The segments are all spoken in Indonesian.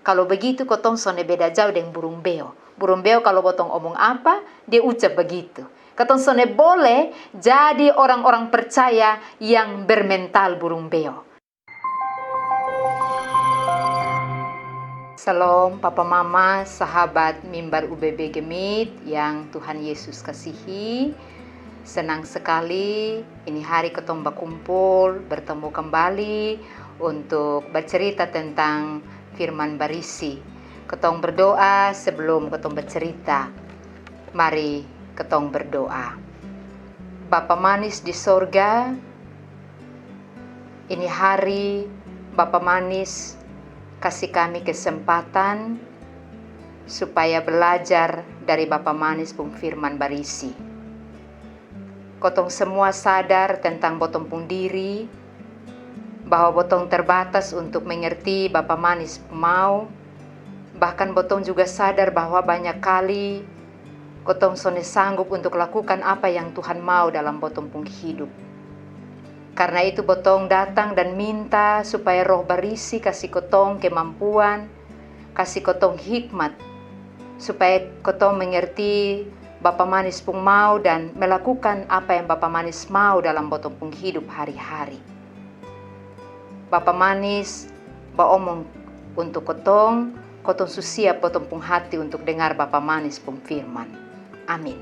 Kalau begitu kotong sone beda jauh dengan burung beo. Burung beo kalau botong omong apa, dia ucap begitu. Kotong sone boleh jadi orang-orang percaya yang bermental burung beo. Salam Papa Mama, sahabat Mimbar UBB Gemit yang Tuhan Yesus kasihi. Senang sekali ini hari ketong berkumpul, bertemu kembali untuk bercerita tentang firman berisi. Ketong berdoa sebelum ketong bercerita. Mari ketong berdoa. Bapa manis di sorga, ini hari Bapa manis kasih kami kesempatan supaya belajar dari Bapa manis pun firman berisi. Kotong semua sadar tentang botong pun diri, bahwa botong terbatas untuk mengerti Bapa manis mau. Bahkan botong juga sadar bahwa banyak kali kotong sone sanggup untuk lakukan apa yang Tuhan mau dalam botong pun hidup. Karena itu botong datang dan minta supaya roh berisi kasih kotong kemampuan, kasih kotong hikmat, supaya kotong mengerti Bapa manis pun mau dan melakukan apa yang Bapa manis mau dalam botong pun hidup hari-hari. Bapa manis baomong untuk kotong susiap botong pun hati untuk dengar Bapa manis pun firman. Amin.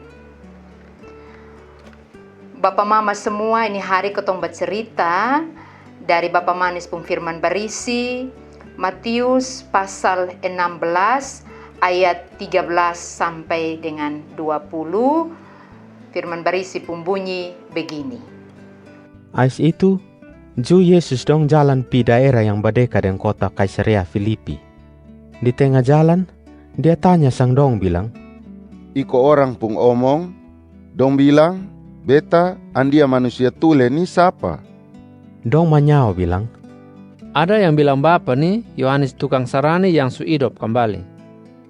Bapa Mama semua, ini hari kotong bercerita dari Bapa manis pun firman berisi Matius pasal 16 ayat 13 sampai dengan 20. Firman berisi pun bunyi begini. Ais itu, Ju Yesus dong jalan pi daerah yang berdeka dengan kota Kaisarea Filipi. Di tengah jalan, dia tanya sang dong bilang, "Iko orang pun omong, dong bilang, beta andia manusia tule ni siapa?" Dong manyao bilang, "Ada yang bilang Bapa nih Yohanes tukang sarani yang su hidup kembali.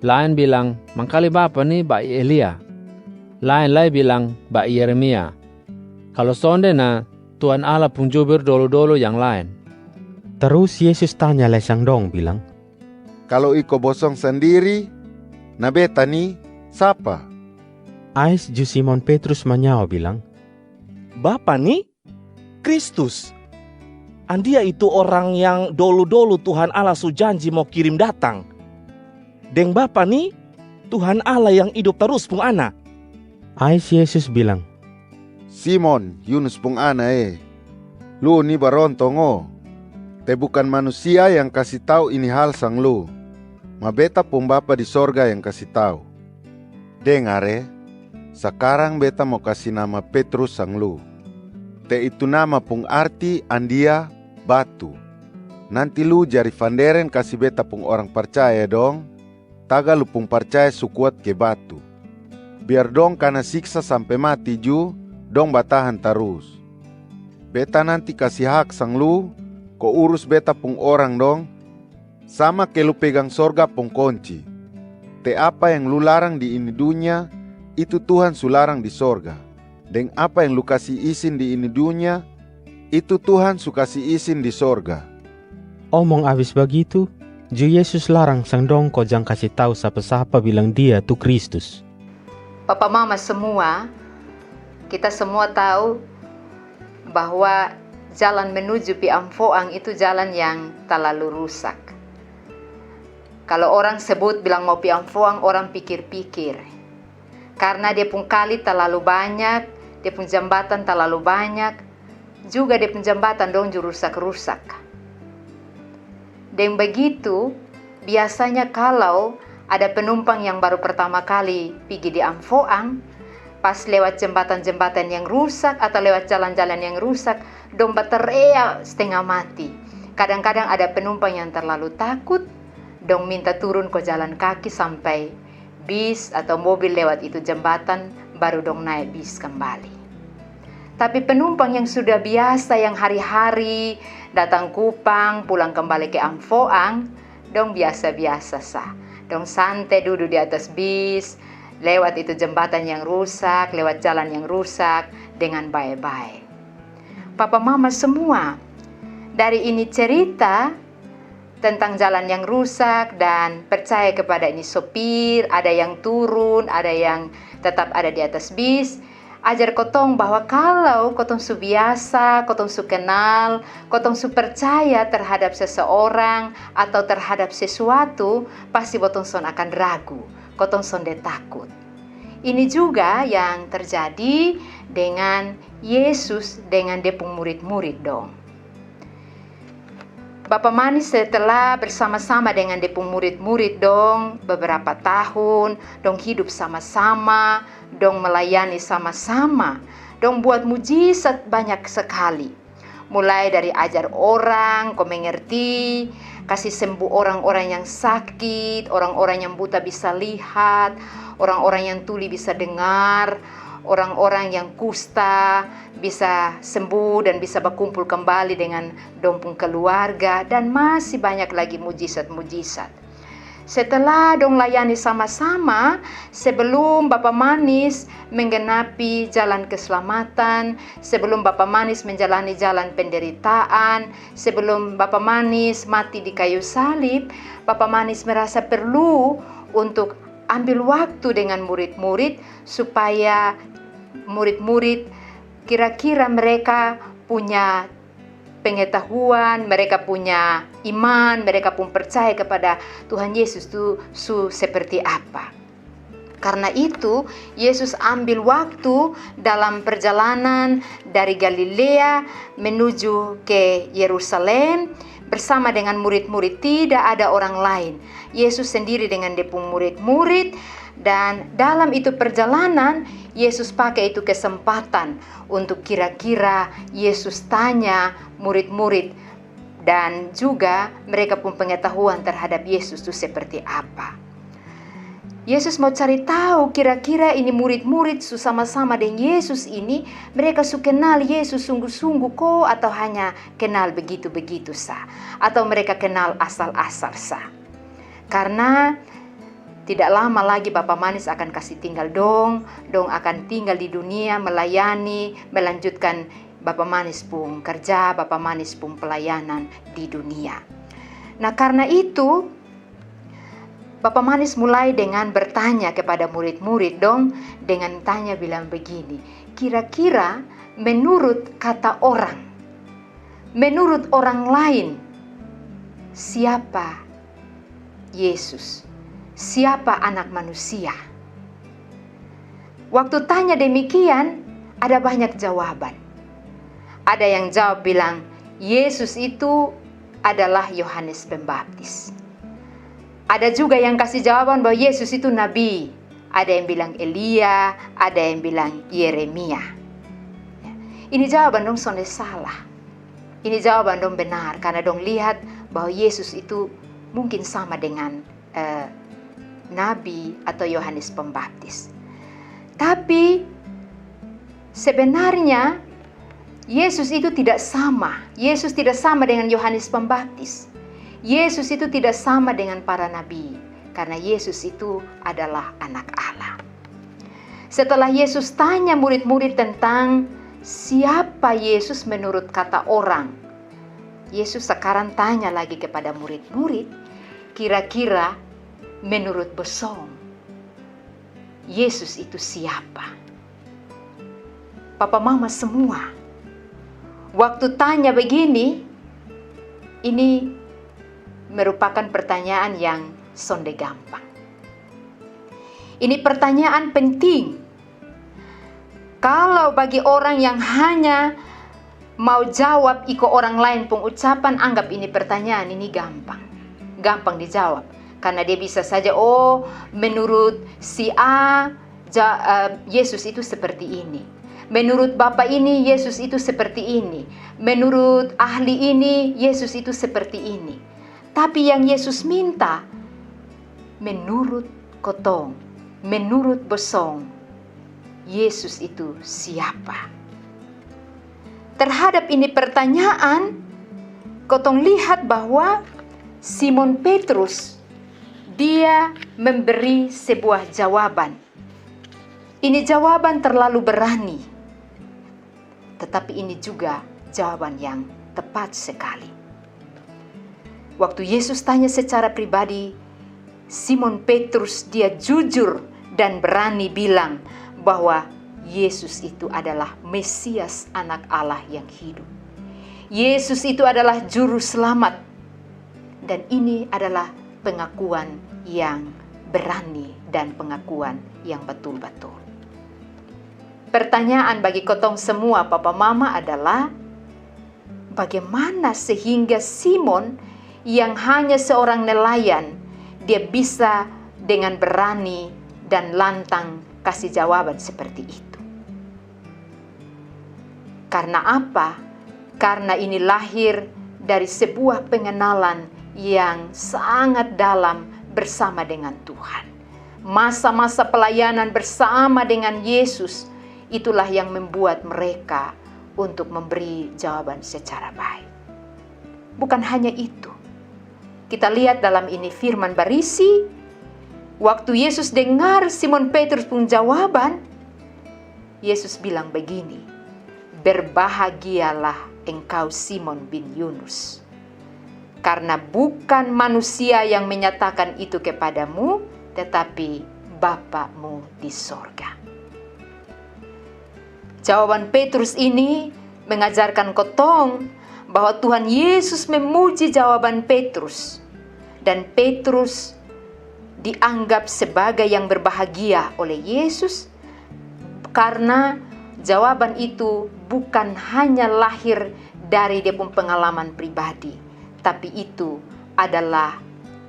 Lain bilang mangkali Bapa nih Ba Elia. Lain bilang Ba Yeremia. Kalau sonde na Tuhan Allah pun jubir dolo-dolo yang lain." Terus Yesus tanya le sang dong bilang, "Kalau iko bosong sendiri, na beta ni siapa?" Ais Ju Simon Petrus manyao bilang, "Bapa nih Kristus. Andia itu orang yang dulu-dulu Tuhan Allah su janji mau kirim datang. Deng Bapa nih Tuhan Allah yang hidup terus pung ana." Ais Yesus bilang, "Simon, Yunus pung ana lu ni barontong te bukan manusia yang kasih tahu ini hal sang lu, ma beta pun Bapa di sorga yang kasih tahu. Dengar sekarang beta mau kasih nama Petrus sang lu. Te itu nama pung arti andia batu. Nanti lu jari vanderen kasih beta pung orang percaya dong. Taga lu pung percaya sukuat ke batu. Biar dong karena siksa sampai mati ju, dong batahan terus. Beta nanti kasih hak sang lu, ko urus beta pung orang dong. Sama ke lu pegang sorga pung kunci. Te apa yang lu larang di ini dunia, itu Tuhan su larang di sorga. Dan apa yang lu kasih izin di ini dunia, itu Tuhan su kasih izin di sorga." Omong abis begitu, Ju Yesus larang sang dong ko jang kasih tahu siapa-siapa bilang dia tu Kristus. Papa Mama semua, kita semua tahu bahwa jalan menuju pi Amfoang itu jalan yang terlalu rusak. Kalau orang sebut bilang mau pi Amfoang, orang pikir-pikir. Karena dia pun kali terlalu banyak, dia pun jambatan terlalu banyak, juga dia pun jambatan dong rusak-rusak. Dan begitu, biasanya kalau ada penumpang yang baru pertama kali pergi di Amfoang, pas lewat jembatan-jembatan yang rusak atau lewat jalan-jalan yang rusak, dong baterea setengah mati. Kadang-kadang ada penumpang yang terlalu takut, dong minta turun ke jalan kaki sampai bis atau mobil lewat itu jembatan, baru dong naik bis kembali. Tapi penumpang yang sudah biasa, yang hari-hari datang Kupang, pulang kembali ke Amfoang, dong biasa-biasa sah. Dong santai duduk di atas bis, lewat itu jembatan yang rusak, lewat jalan yang rusak, dengan baik-baik. Papa Mama semua, dari ini cerita tentang jalan yang rusak dan percaya kepada ini sopir, ada yang turun, ada yang tetap ada di atas bis. Ajar kotong bahwa kalau kotong su biasa, kotong su kenal, kotong su percaya terhadap seseorang atau terhadap sesuatu, pasti kotong son akan ragu, kotong son de takut. Ini juga yang terjadi dengan Yesus dengan depung murid-murid dong. Bapa Manis setelah bersama-sama dengan depung murid-murid dong beberapa tahun, dong hidup sama-sama, dong melayani sama-sama, dong buat mujizat banyak sekali. Mulai dari ajar orang, kau mengerti, kasih sembuh orang-orang yang sakit, orang-orang yang buta bisa lihat, orang-orang yang tuli bisa dengar, orang-orang yang kusta bisa sembuh dan bisa berkumpul kembali dengan dompung keluarga, dan masih banyak lagi mujizat-mujizat. Setelah dong layani sama-sama, sebelum Bapa Manis menggenapi jalan keselamatan, sebelum Bapa Manis menjalani jalan penderitaan, sebelum Bapa Manis mati di kayu salib, Bapa Manis merasa perlu untuk ambil waktu dengan murid-murid supaya murid-murid kira-kira mereka punya pengetahuan, mereka punya iman, mereka pun percaya kepada Tuhan Yesus itu seperti apa. Karena itu, Yesus ambil waktu dalam perjalanan dari Galilea menuju ke Yerusalem bersama dengan murid-murid, tidak ada orang lain. Yesus sendiri dengan depung murid-murid, dan dalam itu perjalanan Yesus pakai itu kesempatan untuk kira-kira Yesus tanya murid-murid, dan juga mereka pun pengetahuan terhadap Yesus itu seperti apa. Yesus mau cari tahu kira-kira ini murid-murid sama-sama dengan Yesus ini, mereka kenal Yesus sungguh-sungguh kok, atau hanya kenal begitu-begitu sah, atau mereka kenal asal-asal sah. Karena tidak lama lagi Bapa Manis akan kasih tinggal dong akan tinggal di dunia melayani, melanjutkan Bapa Manis pun kerja, Bapa Manis pun pelayanan di dunia. Nah, karena itu Bapa Manis mulai dengan bertanya kepada murid-murid dong, dengan tanya bilang begini, kira-kira menurut kata orang, menurut orang lain, siapa Yesus? Siapa anak manusia? Waktu tanya demikian, ada banyak jawaban. Ada yang jawab bilang, Yesus itu adalah Yohanes Pembaptis. Ada juga yang kasih jawaban bahwa Yesus itu nabi. Ada yang bilang Elia, ada yang bilang Yeremia. Ini jawaban dong sonde salah. Ini jawaban dong benar, karena dong lihat bahwa Yesus itu mungkin sama dengan Nabi atau Yohanes Pembaptis. Tapi sebenarnya Yesus itu tidak sama. Yesus tidak sama dengan Yohanes Pembaptis. Yesus itu tidak sama dengan para nabi, karena Yesus itu adalah anak Allah. Setelah Yesus tanya murid-murid tentang siapa Yesus menurut kata orang, Yesus sekarang tanya lagi kepada murid-murid, kira-kira menurut besong, Yesus itu siapa? Papa mama semua, waktu tanya begini, ini merupakan pertanyaan yang sonde gampang. Ini pertanyaan penting. Kalau bagi orang yang hanya mau jawab ikut orang lain pun ucapan, anggap ini pertanyaan ini gampang. Gampang dijawab. Karena dia bisa saja, menurut si A, Yesus itu seperti ini. Menurut Bapak ini, Yesus itu seperti ini. Menurut ahli ini, Yesus itu seperti ini. Tapi yang Yesus minta, menurut kotong, menurut besong, Yesus itu siapa? Terhadap ini pertanyaan, kotong lihat bahwa Simon Petrus, dia memberi sebuah jawaban. Ini jawaban terlalu berani, tetapi ini juga jawaban yang tepat sekali. Waktu Yesus tanya secara pribadi, Simon Petrus dia jujur dan berani bilang bahwa Yesus itu adalah Mesias, anak Allah yang hidup. Yesus itu adalah juru selamat. Dan ini adalah pengakuan yang berani dan pengakuan yang betul-betul. Pertanyaan bagi kotong semua Papa Mama adalah, bagaimana sehingga Simon yang hanya seorang nelayan, dia bisa dengan berani dan lantang kasih jawaban seperti itu? Karena apa? Karena ini lahir dari sebuah pengenalan yang sangat dalam bersama dengan Tuhan. Masa-masa pelayanan bersama dengan Yesus, itulah yang membuat mereka untuk memberi jawaban secara baik. Bukan hanya itu. Kita lihat dalam ini firman berisi, waktu Yesus dengar Simon Petrus pun jawaban, Yesus bilang begini, berbahagialah engkau Simon bin Yunus, karena bukan manusia yang menyatakan itu kepadamu, tetapi Bapa-Mu di sorga. Jawaban Petrus ini mengajarkan kotong bahwa Tuhan Yesus memuji jawaban Petrus. Dan Petrus dianggap sebagai yang berbahagia oleh Yesus karena jawaban itu bukan hanya lahir dari dia pun pengalaman pribadi, tapi itu adalah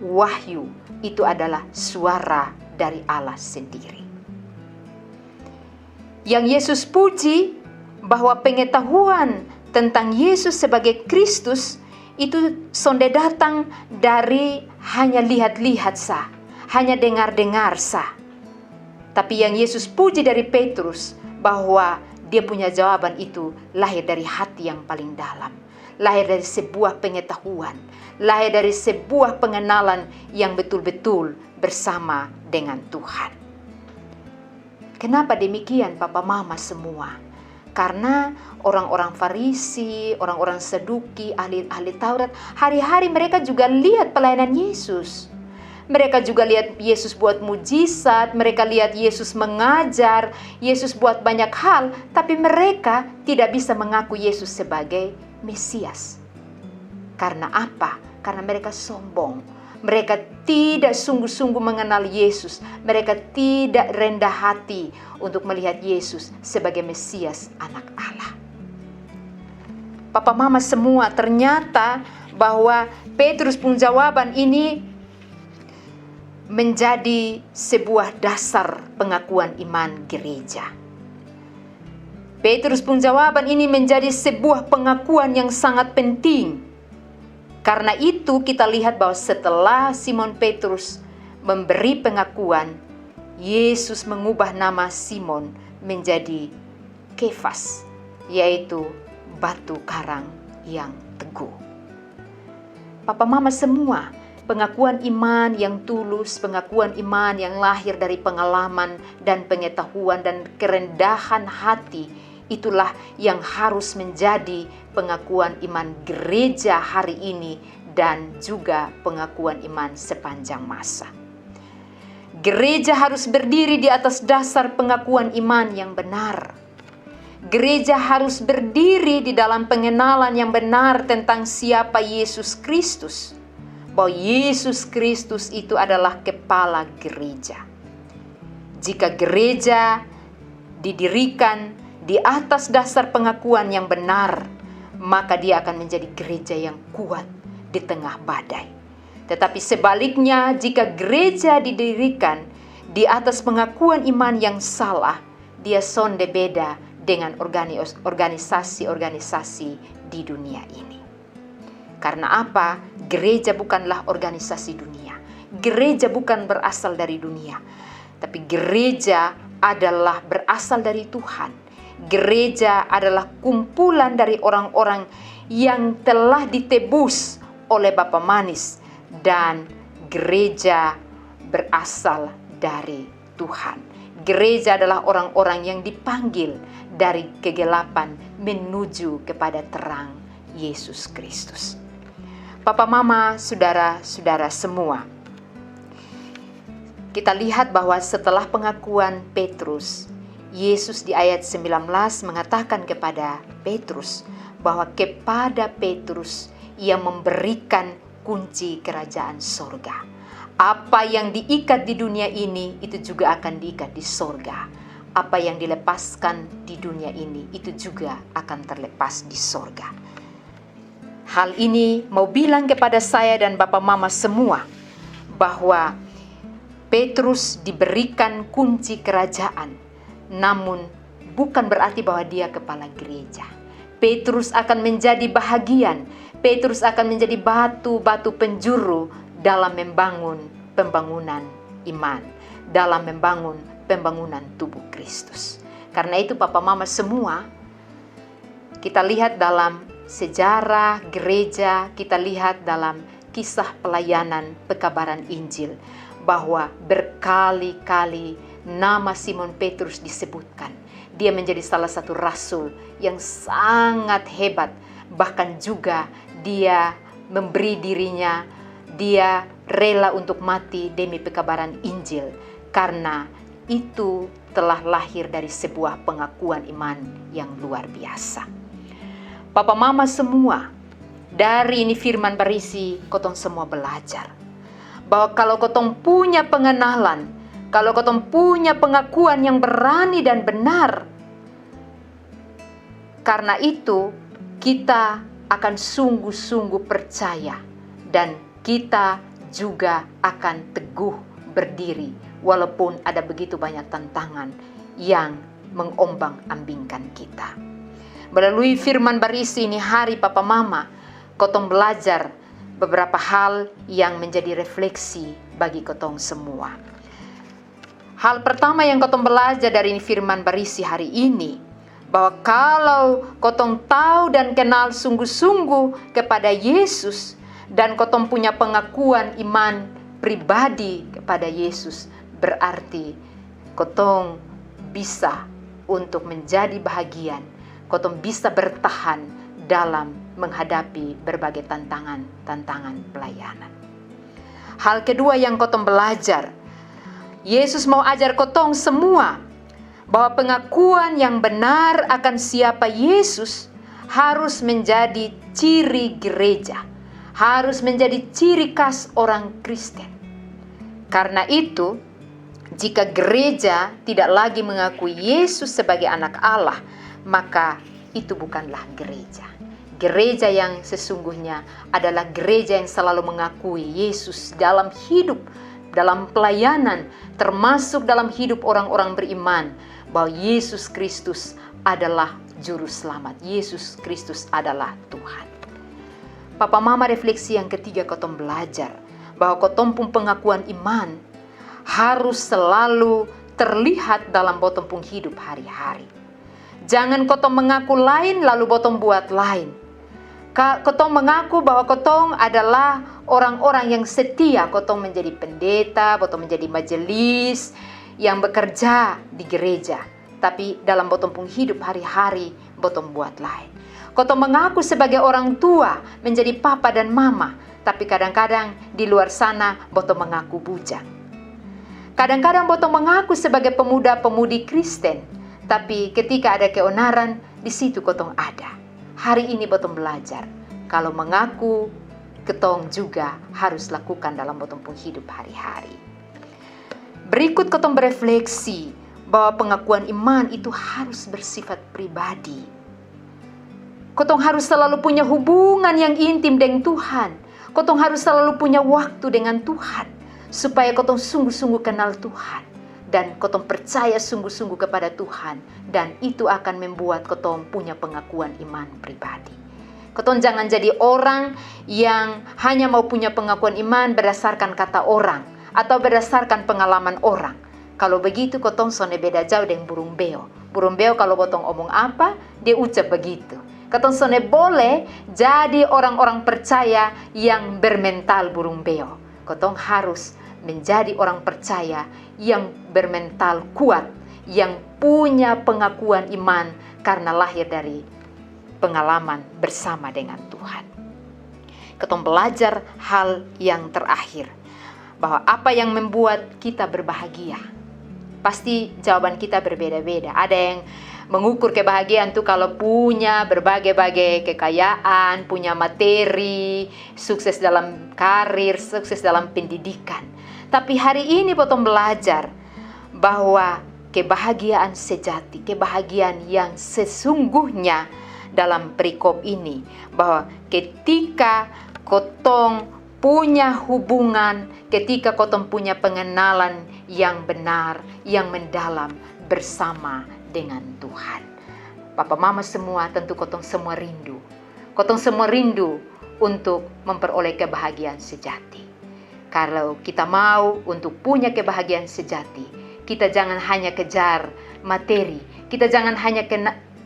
wahyu, itu adalah suara dari Allah sendiri. Yang Yesus puji bahwa pengetahuan tentang Yesus sebagai Kristus itu sonde datang dari hanya lihat-lihat sah, hanya dengar-dengar sah. Tapi yang Yesus puji dari Petrus bahwa dia punya jawaban itu lahir dari hati yang paling dalam, lahir dari sebuah pengetahuan, lahir dari sebuah pengenalan yang betul-betul bersama dengan Tuhan. Kenapa demikian Papa Mama semua? Karena orang-orang Farisi, orang-orang Saduki, ahli-ahli Taurat, hari-hari mereka juga lihat pelayanan Yesus. Mereka juga lihat Yesus buat mujizat, mereka lihat Yesus mengajar, Yesus buat banyak hal, tapi mereka tidak bisa mengaku Yesus sebagai Mesias. Karena apa? Karena mereka sombong. Mereka tidak sungguh-sungguh mengenal Yesus. Mereka tidak rendah hati untuk melihat Yesus sebagai Mesias, anak Allah. Papa Mama semua, ternyata bahwa Petrus pun jawaban ini menjadi sebuah dasar pengakuan iman gereja. Petrus pun jawaban ini menjadi sebuah pengakuan yang sangat penting. Karena itu kita lihat bahwa setelah Simon Petrus memberi pengakuan, Yesus mengubah nama Simon menjadi Kefas, yaitu batu karang yang teguh. Papa Mama semua, pengakuan iman yang tulus, pengakuan iman yang lahir dari pengalaman dan pengetahuan dan kerendahan hati, itulah yang harus menjadi pengakuan iman gereja hari ini dan juga pengakuan iman sepanjang masa. Gereja harus berdiri di atas dasar pengakuan iman yang benar. Gereja harus berdiri di dalam pengenalan yang benar tentang siapa Yesus Kristus. Bahwa Yesus Kristus itu adalah kepala gereja. Jika gereja didirikan di atas dasar pengakuan yang benar, maka dia akan menjadi gereja yang kuat di tengah badai. Tetapi sebaliknya, jika gereja didirikan di atas pengakuan iman yang salah, dia sonde beda dengan organisasi-organisasi di dunia ini. Karena apa? Gereja bukanlah organisasi dunia. Gereja bukan berasal dari dunia, tapi gereja adalah berasal dari Tuhan. Gereja adalah kumpulan dari orang-orang yang telah ditebus oleh Bapa Manis, dan gereja berasal dari Tuhan. Gereja adalah orang-orang yang dipanggil dari kegelapan menuju kepada terang Yesus Kristus. Papa Mama, saudara-saudara semua, kita lihat bahwa setelah pengakuan Petrus, Yesus di ayat 19 mengatakan kepada Petrus bahwa kepada Petrus Ia memberikan kunci kerajaan sorga. Apa yang diikat di dunia ini itu juga akan diikat di sorga. Apa yang dilepaskan di dunia ini itu juga akan terlepas di sorga. Hal ini mau bilang kepada saya dan Bapak Mama semua bahwa Petrus diberikan kunci kerajaan, namun bukan berarti bahwa dia kepala gereja. Petrus akan menjadi bahagian, Petrus akan menjadi batu-batu penjuru dalam membangun pembangunan iman, dalam membangun pembangunan tubuh Kristus. Karena itu Papa Mama semua, kita lihat dalam sejarah gereja, kita lihat dalam kisah pelayanan pekabaran Injil, bahwa berkali-kali nama Simon Petrus disebutkan. Dia menjadi salah satu rasul yang sangat hebat. Bahkan juga dia memberi dirinya, dia rela untuk mati demi pekabaran Injil. Karena itu telah lahir dari sebuah pengakuan iman yang luar biasa. Papa Mama semua, dari ini firman berisi, kotong semua belajar bahwa kalau kotong punya pengenalan, kalau kotong punya pengakuan yang berani dan benar, karena itu kita akan sungguh-sungguh percaya dan kita juga akan teguh berdiri walaupun ada begitu banyak tantangan yang mengombang-ambingkan kita. Melalui firman berisi ini hari Papa Mama, kotong belajar beberapa hal yang menjadi refleksi bagi kotong semua. Hal pertama yang kotong belajar dari firman berisi hari ini, bahwa kalau kotong tahu dan kenal sungguh-sungguh kepada Yesus, dan kotong punya pengakuan iman pribadi kepada Yesus, berarti kotong bisa untuk menjadi bahagian, kotong bisa bertahan dalam menghadapi berbagai tantangan pelayanan. Hal kedua yang kotong belajar, Yesus mau ajar kotong semua bahwa pengakuan yang benar akan siapa Yesus harus menjadi ciri gereja, harus menjadi ciri khas orang Kristen. Karena itu, jika gereja tidak lagi mengakui Yesus sebagai anak Allah, maka itu bukanlah gereja. Gereja yang sesungguhnya adalah gereja yang selalu mengakui Yesus dalam hidup, dalam pelayanan, termasuk dalam hidup orang-orang beriman, bahwa Yesus Kristus adalah Juru Selamat. Yesus Kristus adalah Tuhan. Papa Mama, refleksi yang ketiga kotong belajar, bahwa kotong pun pengakuan iman harus selalu terlihat dalam botong pun hidup hari-hari. Jangan kotong mengaku lain lalu botong buat lain. Kotong mengaku bahwa kotong adalah orang-orang yang setia, kotong menjadi pendeta, kotong menjadi majelis yang bekerja di gereja. Tapi dalam botong pun hidup hari-hari, botong buat lain. Kotong mengaku sebagai orang tua, menjadi papa dan mama, tapi kadang-kadang di luar sana botong mengaku bujang. Kadang-kadang botong mengaku sebagai pemuda-pemudi Kristen, tapi ketika ada keonaran, di situ kotong ada. Hari ini botong belajar, kalau mengaku, ketong juga harus lakukan dalam botong pun hidup hari-hari. Berikut kotong berefleksi bahwa pengakuan iman itu harus bersifat pribadi. Kotong harus selalu punya hubungan yang intim dengan Tuhan. Kotong harus selalu punya waktu dengan Tuhan, supaya kotong sungguh-sungguh kenal Tuhan. Dan kotong percaya sungguh-sungguh kepada Tuhan. Dan itu akan membuat kotong punya pengakuan iman pribadi. Kotong jangan jadi orang yang hanya mau punya pengakuan iman berdasarkan kata orang, atau berdasarkan pengalaman orang. Kalau begitu kotong sone beda jauh dengan burung beo. Burung beo kalau kotong omong apa, dia ucap begitu. Kotong sone boleh jadi orang-orang percaya yang bermental burung beo. Kotong harus menjadi orang percaya yang bermental kuat, yang punya pengakuan iman karena lahir dari pengalaman bersama dengan Tuhan. Kotong belajar hal yang terakhir, bahwa apa yang membuat kita berbahagia. Pasti jawaban kita berbeda-beda. Ada yang mengukur kebahagiaan tuh kalau punya berbagai-bagai kekayaan, punya materi, sukses dalam karir, sukses dalam pendidikan. Tapi hari ini potong belajar bahwa kebahagiaan sejati, kebahagiaan yang sesungguhnya dalam perikop ini, bahwa ketika kotong punya hubungan, ketika kotong punya pengenalan yang benar, yang mendalam bersama dengan Tuhan. Papa mama semua, tentu kotong semua rindu. Kotong semua rindu untuk memperoleh kebahagiaan sejati. Kalau kita mau untuk punya kebahagiaan sejati, kita jangan hanya kejar materi, kita jangan hanya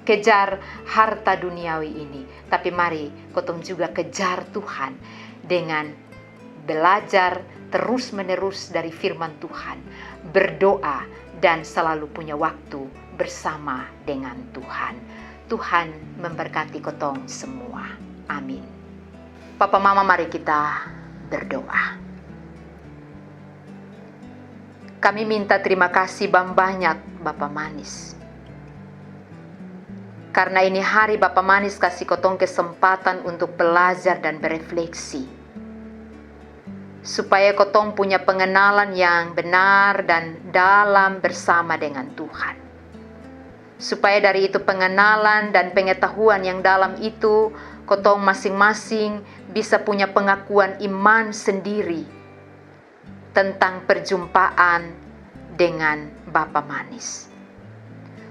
kejar harta duniawi ini, tapi mari kotong juga kejar Tuhan dengan belajar terus-menerus dari firman Tuhan, berdoa, dan selalu punya waktu bersama dengan Tuhan. Tuhan memberkati kotong semua. Amin. Papa mama, mari kita berdoa. Kami minta terima kasih banyak Bapa Manis. Karena ini hari Bapa Manis kasih kotong kesempatan untuk belajar dan berefleksi. Supaya kotong punya pengenalan yang benar dan dalam bersama dengan Tuhan. Supaya dari itu pengenalan dan pengetahuan yang dalam itu, kotong masing-masing bisa punya pengakuan iman sendiri tentang perjumpaan dengan Bapa Manis.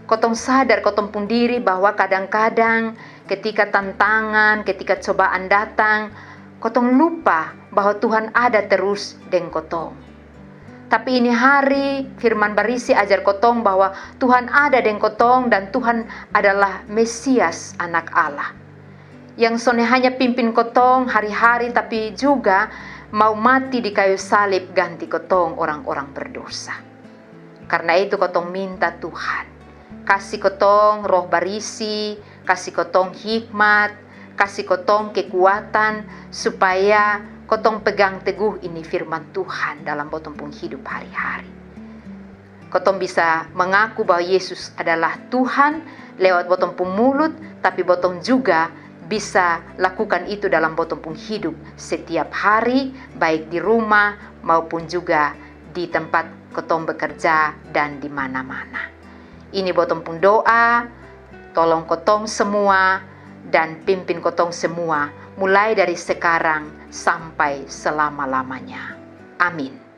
Kotong sadar, kotong pun diri bahwa kadang-kadang ketika tantangan, ketika cobaan datang, kotong lupa bahwa Tuhan ada terus dengan kotong. Tapi ini hari firman Barisi ajar kotong bahwa Tuhan ada dengan kotong dan Tuhan adalah Mesias, anak Allah. Yang sone hanya pimpin kotong hari-hari, tapi juga mau mati di kayu salib ganti kotong orang-orang berdosa. Karena itu kotong minta Tuhan, kasih kotong roh Barisi, kasih kotong hikmat, kasih kotong kekuatan supaya kotong pegang teguh ini firman Tuhan dalam botong pun hidup hari-hari. Kotong bisa mengaku bahwa Yesus adalah Tuhan lewat botong pun mulut, tapi botong juga bisa lakukan itu dalam botong pun hidup setiap hari, baik di rumah maupun juga di tempat kotong bekerja dan di mana-mana. Ini botong pun doa, tolong kotong semua dan pimpin kotong semua mulai dari sekarang sampai selama-lamanya. Amin.